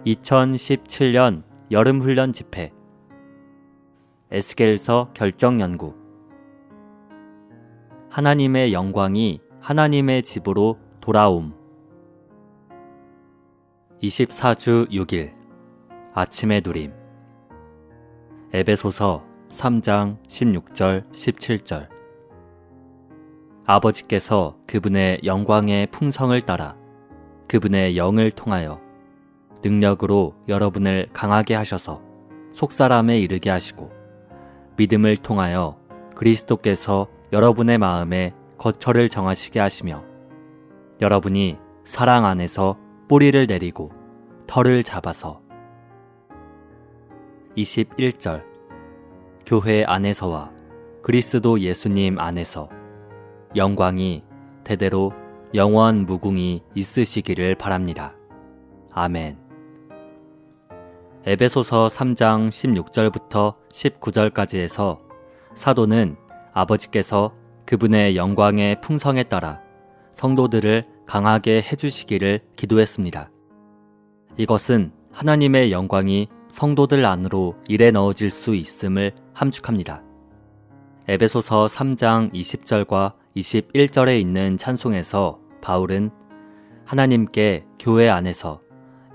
2017년 여름훈련 집회 에스겔서 결정연구. 하나님의 영광이 하나님의 집으로 돌아옴. 24주 6일 아침의 누림. 에베소서 3장 16절 17절. 아버지께서 그분의 영광의 풍성을 따라 그분의 영을 통하여 능력으로 여러분을 강하게 하셔서 속사람에 이르게 하시고 믿음을 통하여 그리스도께서 여러분의 마음에 거처를 정하시게 하시며 여러분이 사랑 안에서 뿌리를 내리고 털을 잡아서. 21절. 교회 안에서와 그리스도 예수님 안에서 영광이 대대로 영원 무궁히 있으시기를 바랍니다. 아멘. 에베소서 3장 16절부터 19절까지에서 사도는 아버지께서 그분의 영광의 풍성에 따라 성도들을 강하게 해주시기를 기도했습니다. 이것은 하나님의 영광이 성도들 안으로 일에 넣어질 수 있음을 함축합니다. 에베소서 3장 20절과 21절에 있는 찬송에서 바울은 하나님께 교회 안에서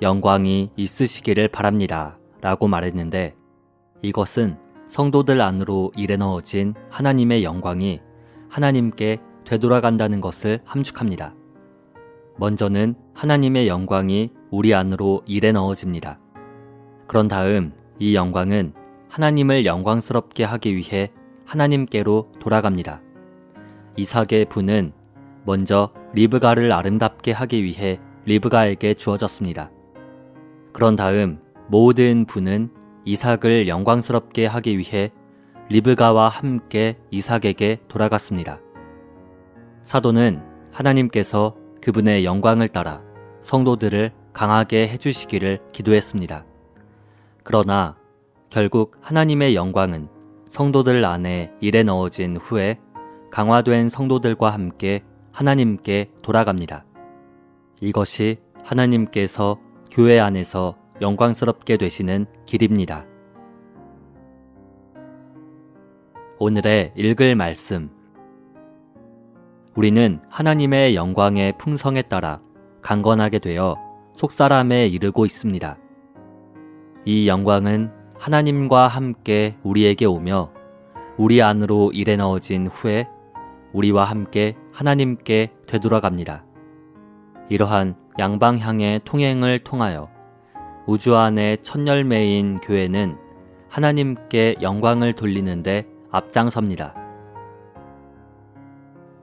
영광이 있으시기를 바랍니다 라고 말했는데, 이것은 성도들 안으로 일에 넣어진 하나님의 영광이 하나님께 되돌아간다는 것을 함축합니다. 먼저는 하나님의 영광이 우리 안으로 일에 넣어집니다. 그런 다음 이 영광은 하나님을 영광스럽게 하기 위해 하나님께로 돌아갑니다. 이삭의 분은 먼저 리브가를 아름답게 하기 위해 리브가에게 주어졌습니다. 그런 다음 모든 분은 이삭을 영광스럽게 하기 위해 리브가와 함께 이삭에게 돌아갔습니다. 사도는 하나님께서 그분의 영광을 따라 성도들을 강하게 해주시기를 기도했습니다. 그러나 결국 하나님의 영광은 성도들 안에 일에 넣어진 후에 강화된 성도들과 함께 하나님께 돌아갑니다. 이것이 하나님께서 교회 안에서 영광스럽게 되시는 길입니다. 오늘의 읽을 말씀. 우리는 하나님의 영광의 풍성에 따라 강건하게 되어 속사람에 이르고 있습니다. 이 영광은 하나님과 함께 우리에게 오며 우리 안으로 일에 넣어진 후에 우리와 함께 하나님께 되돌아갑니다. 이러한 양방향의 통행을 통하여 우주 안의 첫 열매인 교회는 하나님께 영광을 돌리는데 앞장섭니다.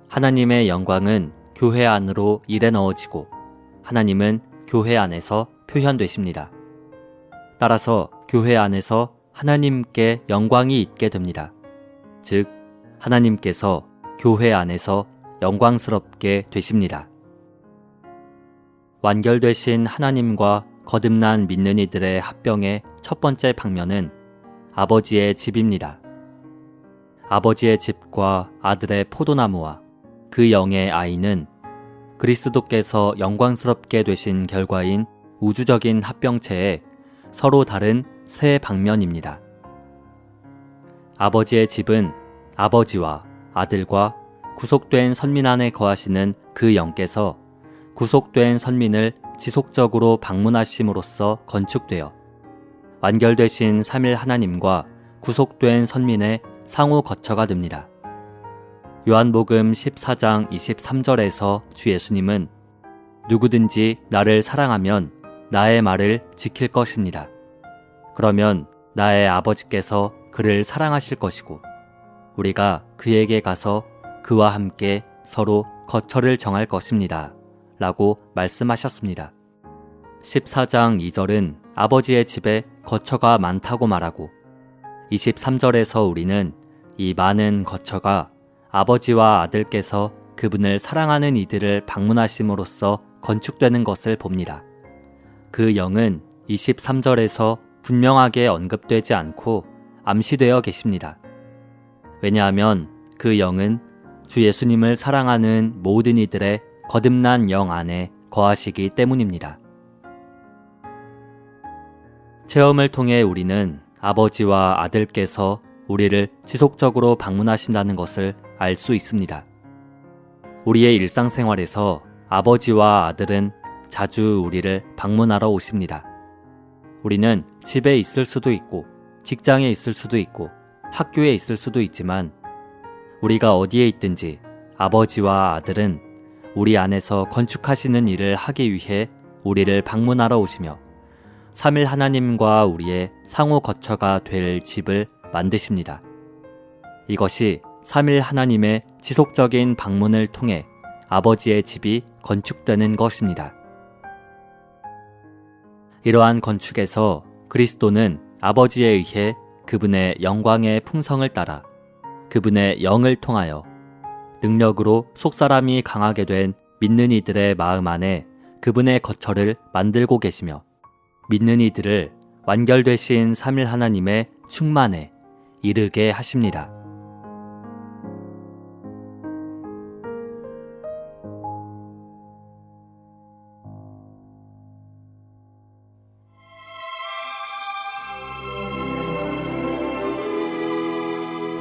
하나님의 영광은 교회 안으로 일에 넣어지고 하나님은 교회 안에서 표현되십니다. 따라서 교회 안에서 하나님께 영광이 있게 됩니다. 즉, 하나님께서 교회 안에서 영광스럽게 되십니다. 완결되신 하나님과 거듭난 믿는 이들의 합병의 첫 번째 방면은 아버지의 집입니다. 아버지의 집과 아들의 포도나무와 그 영의 아이는 그리스도께서 영광스럽게 되신 결과인 우주적인 합병체의 서로 다른 세 방면입니다. 아버지의 집은 아버지와 아들과 구속된 선민 안에 거하시는 그 영께서 구속된 선민을 지속적으로 방문하심으로써 건축되어 완결되신 삼일 하나님과 구속된 선민의 상호 거처가 됩니다. 요한복음 14장 23절에서 주 예수님은 누구든지 나를 사랑하면 나의 말을 지킬 것입니다. 그러면 나의 아버지께서 그를 사랑하실 것이고 우리가 그에게 가서 그와 함께 서로 거처를 정할 것입니다. 라고 말씀하셨습니다. 14장 2절은 아버지의 집에 거처가 많다고 말하고 23절에서 우리는 이 많은 거처가 아버지와 아들께서 그분을 사랑하는 이들을 방문하심으로써 건축되는 것을 봅니다. 그 영은 23절에서 분명하게 언급되지 않고 암시되어 계십니다. 왜냐하면 그 영은 주 예수님을 사랑하는 모든 이들의 거듭난 영 안에 거하시기 때문입니다. 체험을 통해 우리는 아버지와 아들께서 우리를 지속적으로 방문하신다는 것을 알 수 있습니다. 우리의 일상생활에서 아버지와 아들은 자주 우리를 방문하러 오십니다. 우리는 집에 있을 수도 있고, 직장에 있을 수도 있고, 학교에 있을 수도 있지만 우리가 어디에 있든지 아버지와 아들은 우리 안에서 건축하시는 일을 하기 위해 우리를 방문하러 오시며 삼일 하나님과 우리의 상호 거처가 될 집을 만드십니다. 이것이 삼일 하나님의 지속적인 방문을 통해 아버지의 집이 건축되는 것입니다. 이러한 건축에서 그리스도는 아버지에 의해 그분의 영광의 풍성을 따라 그분의 영을 통하여 능력으로 속사람이 강하게 된 믿는 이들의 마음 안에 그분의 거처를 만들고 계시며 믿는 이들을 완결되신 삼일 하나님의 충만에 이르게 하십니다.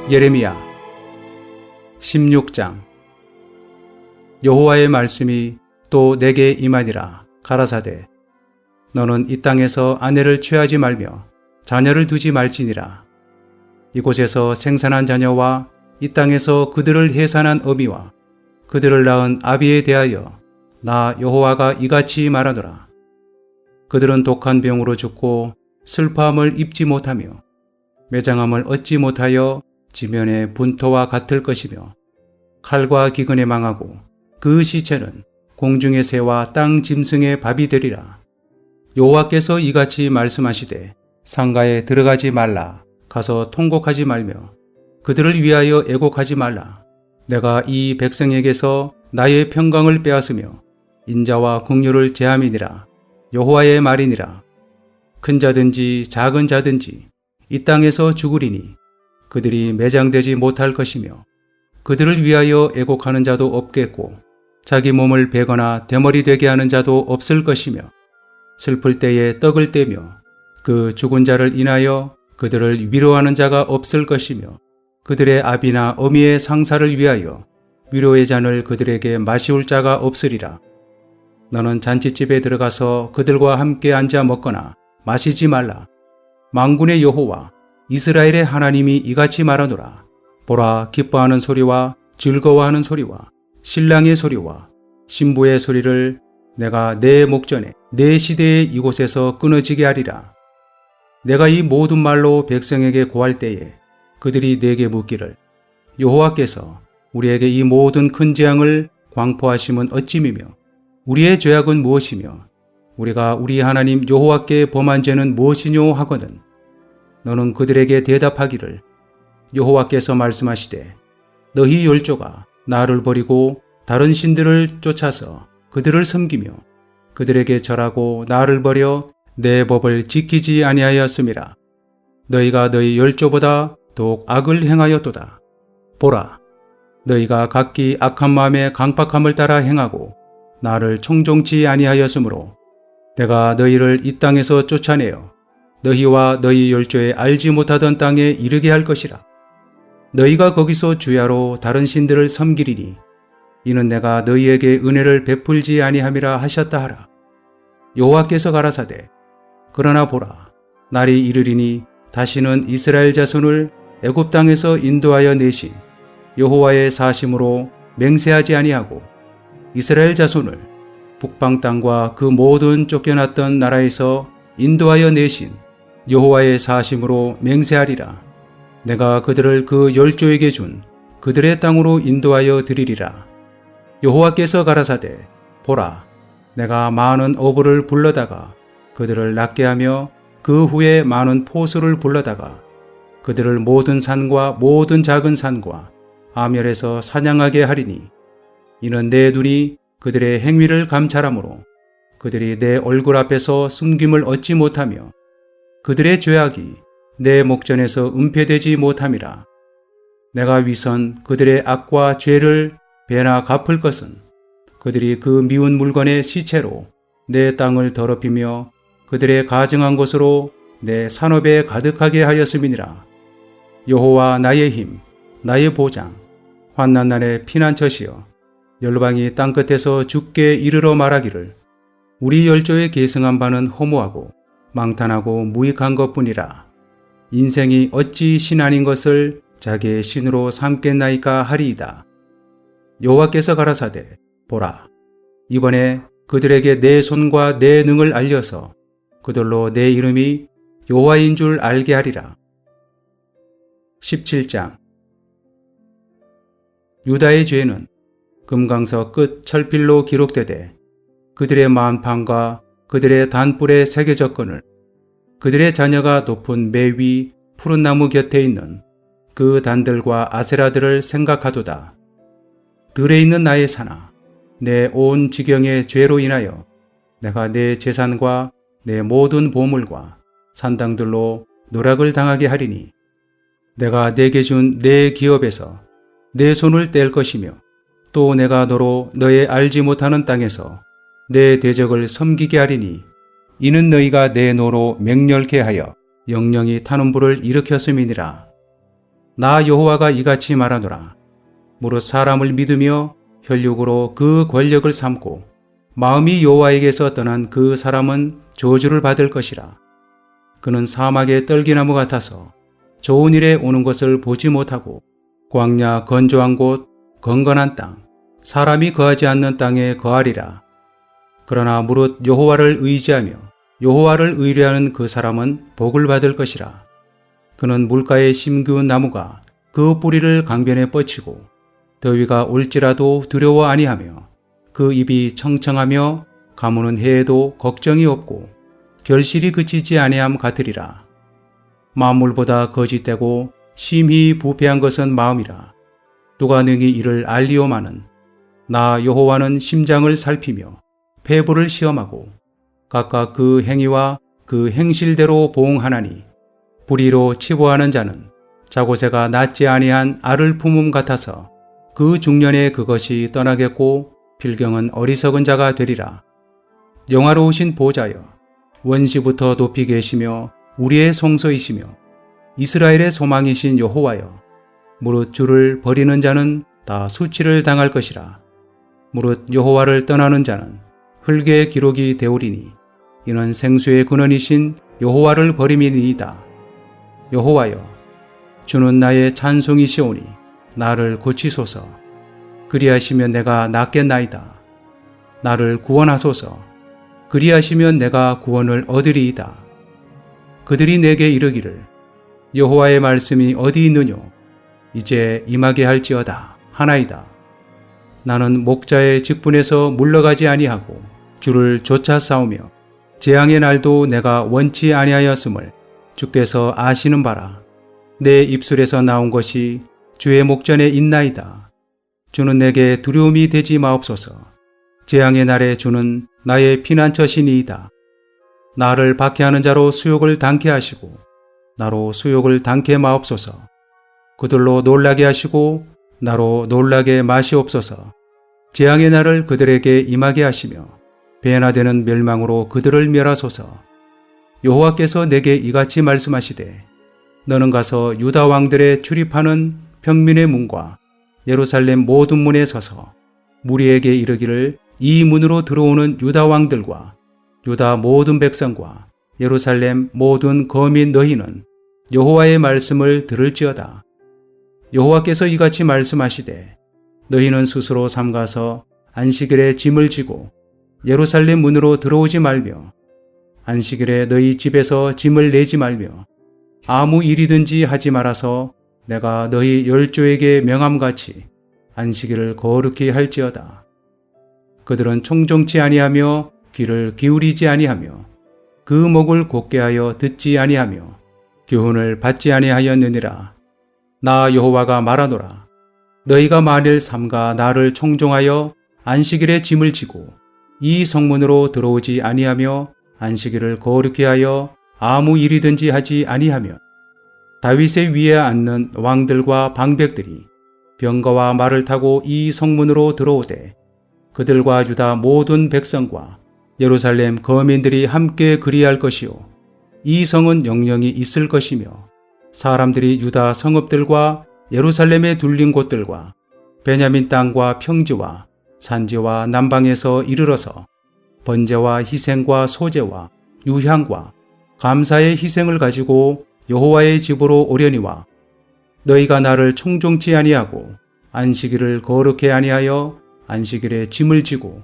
예레미야 16장. 여호와의 말씀이 또 내게 임하니라. 가라사대 너는 이 땅에서 아내를 취하지 말며 자녀를 두지 말지니라. 이곳에서 생산한 자녀와 이 땅에서 그들을 해산한 어미와 그들을 낳은 아비에 대하여 나 여호와가 이같이 말하노라. 그들은 독한 병으로 죽고 슬퍼함을 입지 못하며 매장함을 얻지 못하여 지면의 분토와 같을 것이며 칼과 기근에 망하고 그 시체는 공중의 새와 땅 짐승의 밥이 되리라. 여호와께서 이같이 말씀하시되 상가에 들어가지 말라. 가서 통곡하지 말며 그들을 위하여 애곡하지 말라. 내가 이 백성에게서 나의 평강을 빼앗으며 인자와 긍휼을 제함이니라. 여호와의 말이니라. 큰 자든지 작은 자든지 이 땅에서 죽으리니 그들이 매장되지 못할 것이며 그들을 위하여 애곡하는 자도 없겠고 자기 몸을 베거나 대머리 되게 하는 자도 없을 것이며 슬플 때에 떡을 떼며 그 죽은 자를 인하여 그들을 위로하는 자가 없을 것이며 그들의 아비나 어미의 상사를 위하여 위로의 잔을 그들에게 마시울 자가 없으리라. 너는 잔치집에 들어가서 그들과 함께 앉아 먹거나 마시지 말라. 만군의 여호와 이스라엘의 하나님이 이같이 말하노라. 보라, 기뻐하는 소리와 즐거워하는 소리와 신랑의 소리와 신부의 소리를 내가 내 목전에 내 시대에 이곳에서 끊어지게 하리라. 내가 이 모든 말로 백성에게 고할 때에 그들이 내게 묻기를 여호와께서 우리에게 이 모든 큰 재앙을 광포하심은 어찌미며 우리의 죄악은 무엇이며 우리가 우리 하나님 여호와께 범한 죄는 무엇이뇨 하거든 너는 그들에게 대답하기를 여호와께서 말씀하시되 너희 열조가 나를 버리고 다른 신들을 쫓아서 그들을 섬기며 그들에게 절하고 나를 버려 내 법을 지키지 아니하였음이라. 너희가 너희 열조보다 더욱 악을 행하였도다. 보라, 너희가 각기 악한 마음의 강팍함을 따라 행하고 나를 청종치 아니하였으므로 내가 너희를 이 땅에서 쫓아내어 너희와 너희 열조에 알지 못하던 땅에 이르게 할 것이라. 너희가 거기서 주야로 다른 신들을 섬기리니 이는 내가 너희에게 은혜를 베풀지 아니함이라 하셨다 하라. 여호와께서 가라사대 그러나 보라, 날이 이르리니 다시는 이스라엘 자손을 애굽 땅에서 인도하여 내신 여호와의 사심으로 맹세하지 아니하고 이스라엘 자손을 북방 땅과 그 모든 쫓겨났던 나라에서 인도하여 내신 여호와의 사심으로 맹세하리라. 내가 그들을 그 열조에게 준 그들의 땅으로 인도하여 드리리라. 여호와께서 가라사대 보라, 내가 많은 어부를 불러다가 그들을 낫게 하며 그 후에 많은 포수를 불러다가 그들을 모든 산과 모든 작은 산과 아멸에서 사냥하게 하리니 이는 내 눈이 그들의 행위를 감찰하므로 그들이 내 얼굴 앞에서 숨김을 얻지 못하며 그들의 죄악이 내 목전에서 은폐되지 못함이라. 내가 위선 그들의 악과 죄를 배나 갚을 것은 그들이 그 미운 물건의 시체로 내 땅을 더럽히며 그들의 가증한 것으로 내 산업에 가득하게 하였음이니라. 여호와 나의 힘, 나의 보장, 환난 날의 피난처시여 열방이 땅끝에서 주께 이르러 말하기를 우리 열조의 계승한 바는 허무하고 망탄하고 무익한 것뿐이라. 인생이 어찌 신 아닌 것을 자기의 신으로 삼겠나이까 하리이다. 여호와께서 가라사대 보라, 이번에 그들에게 내 손과 내 능을 알려서 그들로 내 이름이 여호와인 줄 알게 하리라. 17장. 유다의 죄는 금강석 끝 철필로 기록되되 그들의 만판과 그들의 단뿔에 새겨졌거늘 그들의 자녀가 높은 매 위 푸른 나무 곁에 있는 그 단들과 아세라들을 생각하도다. 들에 있는 나의 산아, 내 온 지경의 죄로 인하여 내가 내 재산과 내 모든 보물과 산당들로 노락을 당하게 하리니 내가 내게 준 내 기업에서 내 손을 뗄 것이며 또 내가 너로 너의 알지 못하는 땅에서 내 대적을 섬기게 하리니 이는 너희가 내 노로 맹렬케 하여 영영이 타는 불을 일으켰음이니라. 나 여호와가 이같이 말하노라. 무릇 사람을 믿으며 혈육으로 그 권력을 삼고 마음이 여호와에게서 떠난 그 사람은 저주를 받을 것이라. 그는 사막의 떨기나무 같아서 좋은 일에 오는 것을 보지 못하고 광야 건조한 곳 건건한 땅 사람이 거하지 않는 땅에 거하리라. 그러나 무릇 여호와를 의지하며 여호와를 의뢰하는 그 사람은 복을 받을 것이라. 그는 물가에 심기운 나무가 그 뿌리를 강변에 뻗치고 더위가 올지라도 두려워 아니하며 그 입이 청청하며 가무는 해에도 걱정이 없고 결실이 그치지 아니함 같으리라. 만물보다 거짓되고 심히 부패한 것은 마음이라. 누가 능히 이를 알리오마는 나 여호와는 심장을 살피며 폐부를 시험하고 각각 그 행위와 그 행실대로 보응하나니 불의로 치부하는 자는 자고새가 낫지 아니한 알을 품음 같아서 그 중년에 그것이 떠나겠고 필경은 어리석은 자가 되리라. 영화로우신 보좌여 원시부터 높이 계시며 우리의 송소이시며 이스라엘의 소망이신 여호와여 무릇 주를 버리는 자는 다 수치를 당할 것이라. 무릇 여호와를 떠나는 자는 흙의 기록이 되오리니 이는 생수의 근원이신 여호와를 버림이니이다. 여호와여 주는 나의 찬송이시오니 나를 고치소서. 그리하시면 내가 낫겠나이다. 나를 구원하소서. 그리하시면 내가 구원을 얻으리이다. 그들이 내게 이르기를 여호와의 말씀이 어디 있느뇨? 이제 임하게 할지어다 하나이다. 나는 목자의 직분에서 물러가지 아니하고 주를 쫓아 싸우며 재앙의 날도 내가 원치 아니하였음을 주께서 아시는 바라. 내 입술에서 나온 것이 주의 목전에 있나이다. 주는 내게 두려움이 되지 마옵소서. 재앙의 날에 주는 나의 피난처시니이다. 나를 박해하는 자로 수욕을 당케 하시고 나로 수욕을 당케 마옵소서. 그들로 놀라게 하시고 나로 놀라게 마시옵소서. 재앙의 날을 그들에게 임하게 하시며 배나되는 멸망으로 그들을 멸하소서. 여호와께서 내게 이같이 말씀하시되 너는 가서 유다 왕들의 출입하는 평민의 문과 예루살렘 모든 문에 서서 무리에게 이르기를 이 문으로 들어오는 유다 왕들과 유다 모든 백성과 예루살렘 모든 거민 너희는 여호와의 말씀을 들을지어다. 여호와께서 이같이 말씀하시되 너희는 스스로 삼가서 안식일에 짐을 지고 예루살렘 문으로 들어오지 말며 안식일에 너희 집에서 짐을 내지 말며 아무 일이든지 하지 말아서 내가 너희 열조에게 명함같이 안식일을 거룩히 할지어다. 그들은 총종치 아니하며 귀를 기울이지 아니하며 그 목을 곧게 하여 듣지 아니하며 교훈을 받지 아니하였느니라. 나 여호와가 말하노라. 너희가 만일 삼가 나를 청종하여 안식일에 짐을 지고 이 성문으로 들어오지 아니하며 안식일을 거룩히 하여 아무 일이든지 하지 아니하며 다윗의 위에 앉는 왕들과 방백들이 병거와 말을 타고 이 성문으로 들어오되 그들과 유다 모든 백성과 예루살렘 거민들이 함께 그리할 것이요 이 성은 영영이 있을 것이며 사람들이 유다 성읍들과 예루살렘에 둘린 곳들과 베냐민 땅과 평지와 산지와 남방에서 이르러서 번제와 희생과 소제와 유향과 감사의 희생을 가지고 여호와의 집으로 오려니와 너희가 나를 총종치 아니하고 안식일을 거룩해 아니하여 안식일에 짐을 지고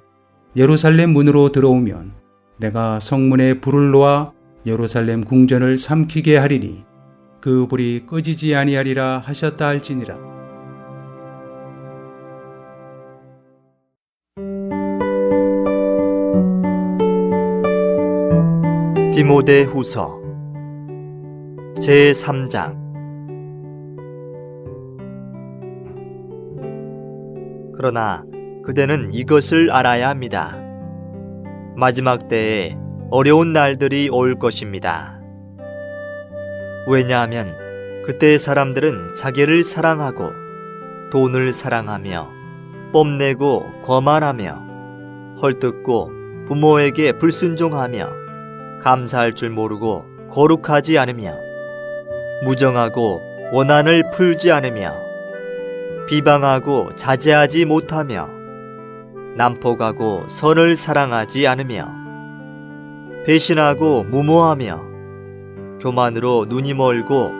예루살렘 문으로 들어오면 내가 성문에 불을 놓아 예루살렘 궁전을 삼키게 하리니 그 불이 꺼지지 아니하리라 하셨다 할지니라. 디모데후서 제3장. 그러나 그대는 이것을 알아야 합니다. 마지막 때에 어려운 날들이 올 것입니다. 왜냐하면 그때 사람들은 자기를 사랑하고 돈을 사랑하며 뽐내고 거만하며 헐뜯고 부모에게 불순종하며 감사할 줄 모르고 거룩하지 않으며 무정하고 원한을 풀지 않으며 비방하고 자제하지 못하며 난폭하고 선을 사랑하지 않으며 배신하고 무모하며 교만으로 눈이 멀고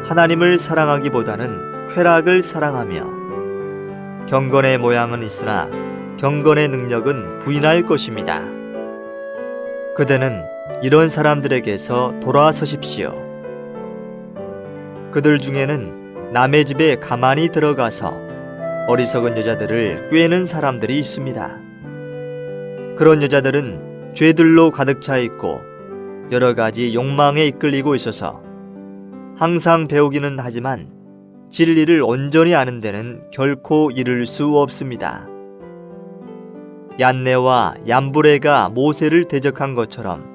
하나님을 사랑하기보다는 쾌락을 사랑하며 경건의 모양은 있으나 경건의 능력은 부인할 것입니다. 그대는 이런 사람들에게서 돌아서십시오. 그들 중에는 남의 집에 가만히 들어가서 어리석은 여자들을 꿰는 사람들이 있습니다. 그런 여자들은 죄들로 가득 차 있고 여러 가지 욕망에 이끌리고 있어서 항상 배우기는 하지만 진리를 온전히 아는 데는 결코 이를 수 없습니다. 얀네와 얀브레가 모세를 대적한 것처럼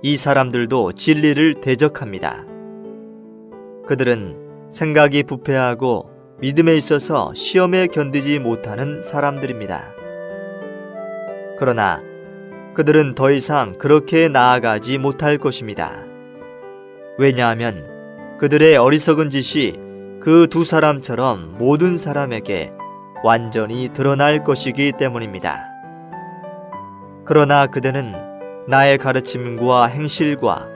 이 사람들도 진리를 대적합니다. 그들은 생각이 부패하고 믿음에 있어서 시험에 견디지 못하는 사람들입니다. 그러나 그들은 더 이상 그렇게 나아가지 못할 것입니다. 왜냐하면 그들의 어리석은 짓이 그 두 사람처럼 모든 사람에게 완전히 드러날 것이기 때문입니다. 그러나 그대는 나의 가르침과 행실과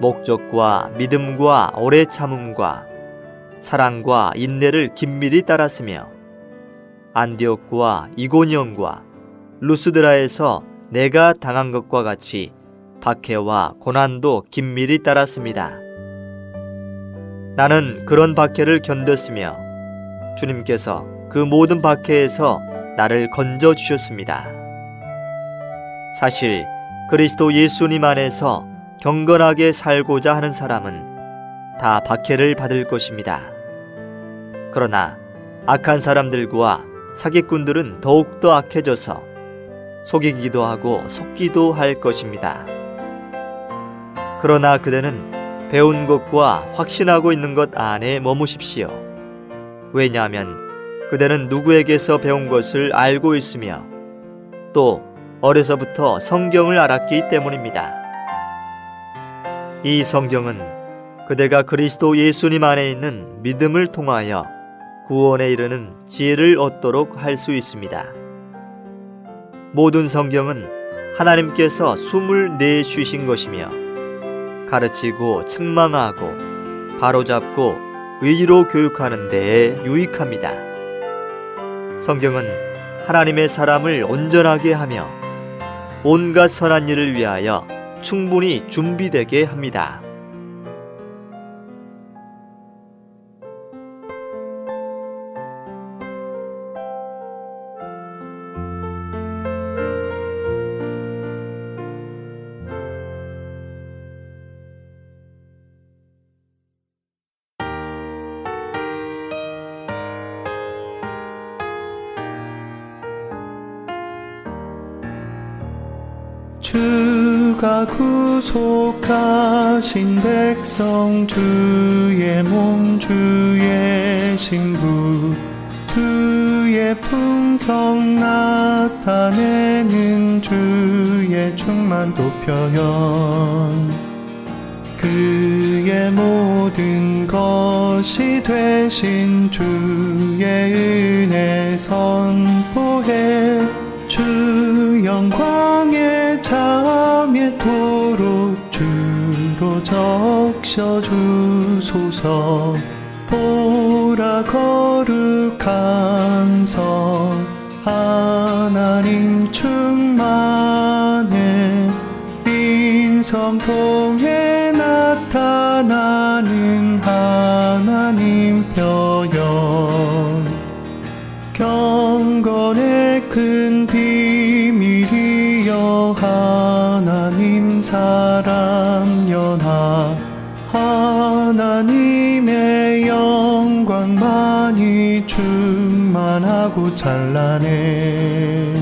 목적과 믿음과 오래 참음과 사랑과 인내를 긴밀히 따랐으며 안디옥과 이고니온과 루스드라에서 내가 당한 것과 같이 박해와 고난도 긴밀히 따랐습니다. 나는 그런 박해를 견뎠으며 주님께서 그 모든 박해에서 나를 건져 주셨습니다. 사실 그리스도 예수님 안에서 경건하게 살고자 하는 사람은 다 박해를 받을 것입니다. 그러나 악한 사람들과 사기꾼들은 더욱더 악해져서 속이기도 하고 속기도 할 것입니다. 그러나 그대는 배운 것과 확신하고 있는 것 안에 머무십시오. 왜냐하면 그대는 누구에게서 배운 것을 알고 있으며 또 어려서부터 성경을 알았기 때문입니다. 이 성경은 그대가 그리스도 예수님 안에 있는 믿음을 통하여 구원에 이르는 지혜를 얻도록 할 수 있습니다. 모든 성경은 하나님께서 숨을 내쉬신 것이며 가르치고 책망하고 바로잡고 의로 교육하는 데에 유익합니다. 성경은 하나님의 사람을 온전하게 하며 온갖 선한 일을 위하여 충분히 준비되게 합니다. 주가 구속하신 백성 주의 몸 주의 신부 주의 풍성 나타내는 주의 충만도 표현 그의 모든 것이 되신 주의 은혜 선포해 주 영광의 자매토록 주로 적셔주소서. 보라 거룩한 성 하나님 충만해 인성통에 나타나는 하나님 표현. 경건의 큰 비밀이여 하나님 사람 연합. 하나님의 영광만이 충만하고 찬란해.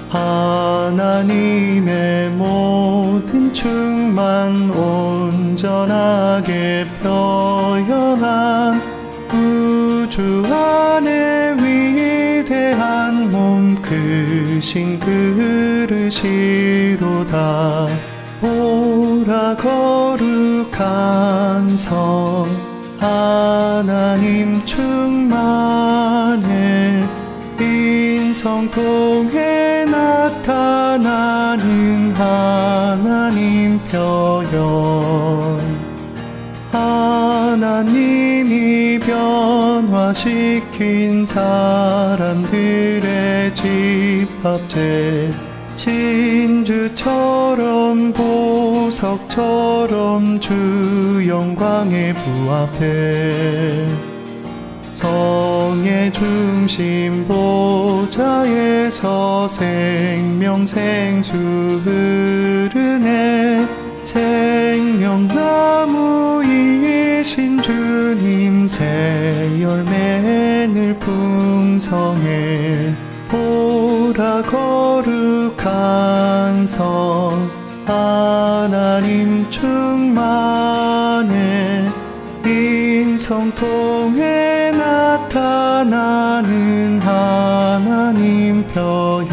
하나님의 모든 충만 온전하게 표현한 우주 안에 위대한 몸 크신 그릇이로다. 보라 거룩한 성 하나님 충만해 인성통에 나타나는 하나님 표현. 하나님이 변화시킨 사람들의 집합체 진주처럼 보석처럼 주 영광에 부합해 성의 중심 보좌에서 생명생수 흐르네. 생명나무이신 주님 새 열매 늘 풍성해. 보라 거룩한 성 하나님 충만해 인성통에 나타나는 하나님 표현.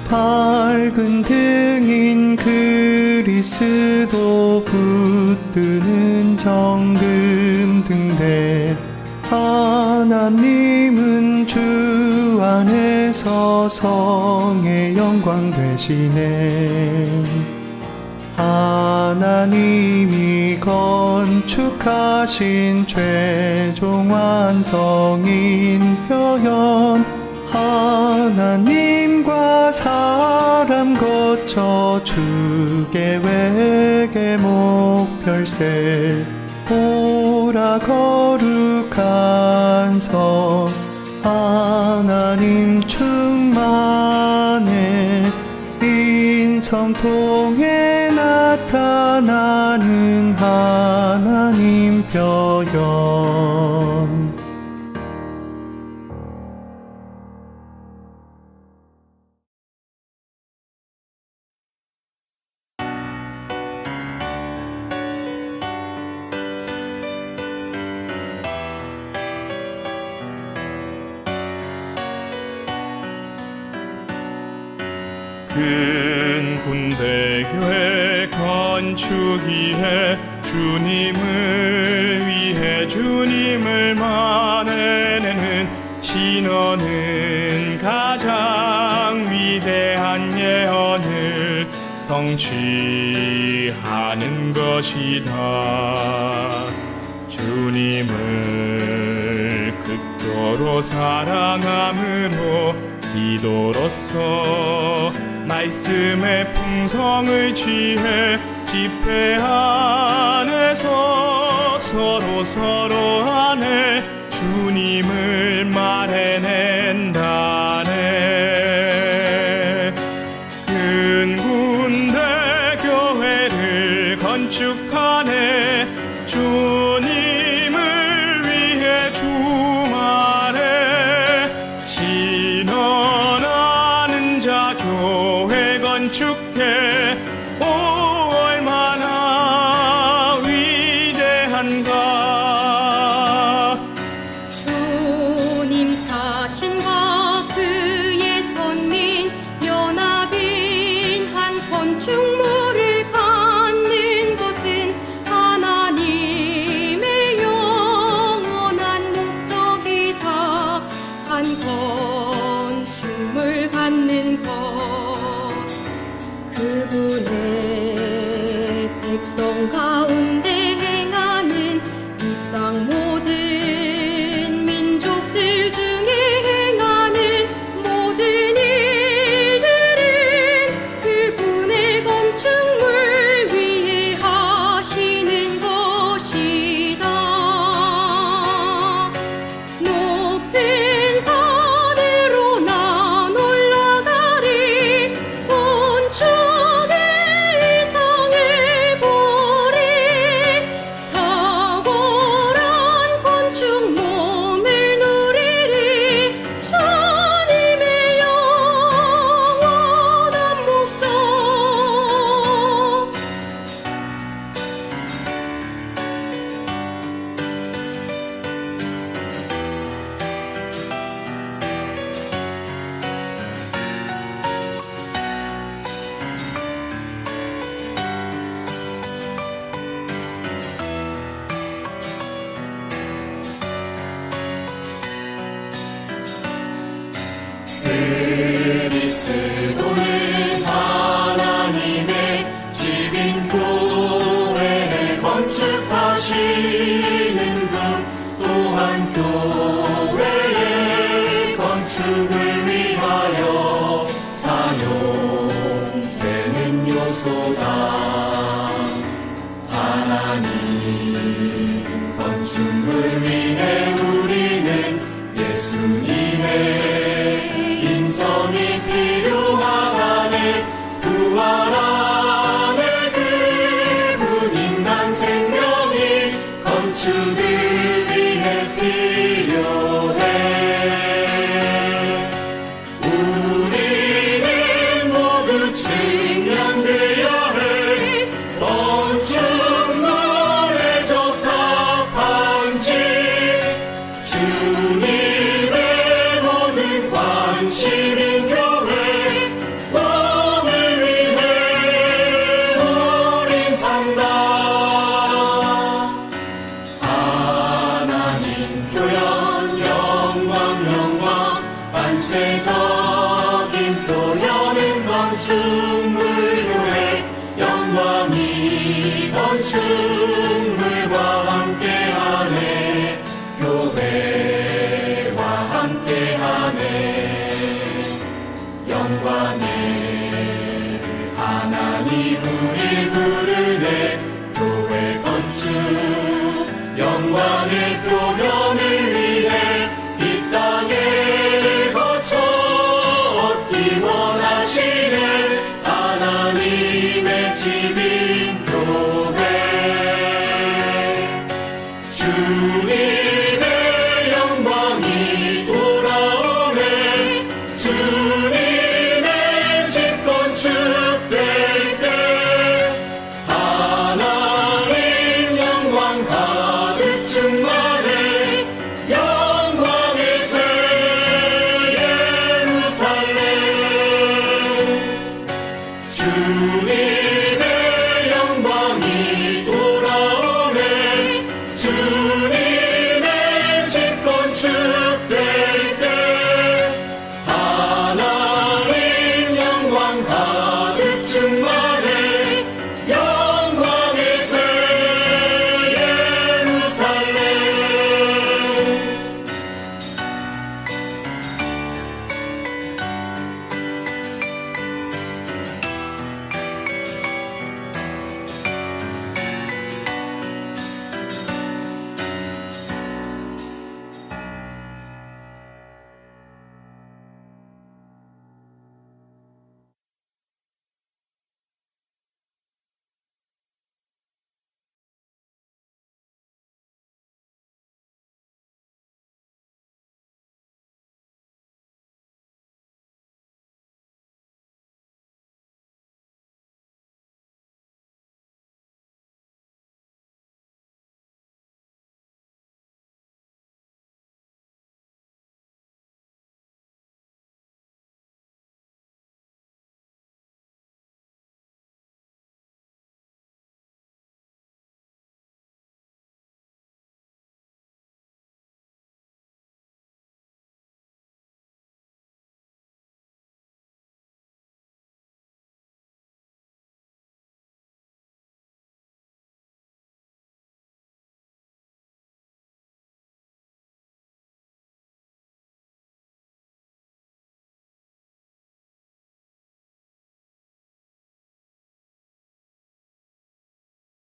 밝은 등인 그리스도 붙드는 정금 등대. 하나님은 주 안에서 성의 영광 되시네. 하나님이 건축하신 최종 완성인 표현. 하나님과 사람 거쳐 주 계획의 목별세. 보라 거룩한 성 하나님 충만해 인성통에 나타나는 하나님 표현. 큰 군대교회 건축위해 주님을 위해 주님을 만해내는 신원은 가장 위대한 예언을 성취하는 것이다. 주님을 극도로 사랑함으로 기도로서 말씀의 풍성을 취해 집회 안에서 서로 안에 주님을 말해낸다네. 큰 군대 교회를 건축하네. 주님을 위해 주말에 신원하는 자 교회 건축해. 오 얼마나 위대한가. 주님 자신과 그의 선민 연합인 한 건축물을 그리스도는 하나님의 집인 교회를 건축하시는 분 또한 교회의 건축을 위하여 사용되는 요소다. 하나님 건축물 위에 우리는 예수님의 인성이 필요하다네. 부활 안에 그분 인간 생명이 건축을 위해 필요해. 우리는 모두 측량되어야 해. 건축물에 적합한지 주님의 모든 관심인 교회 몸을 위해 우린 산다. 하나님 표현 영광 반체적인 표현은 건축물교회 영광이 건축물과 함께하네. 교회와 함께하네. 영광의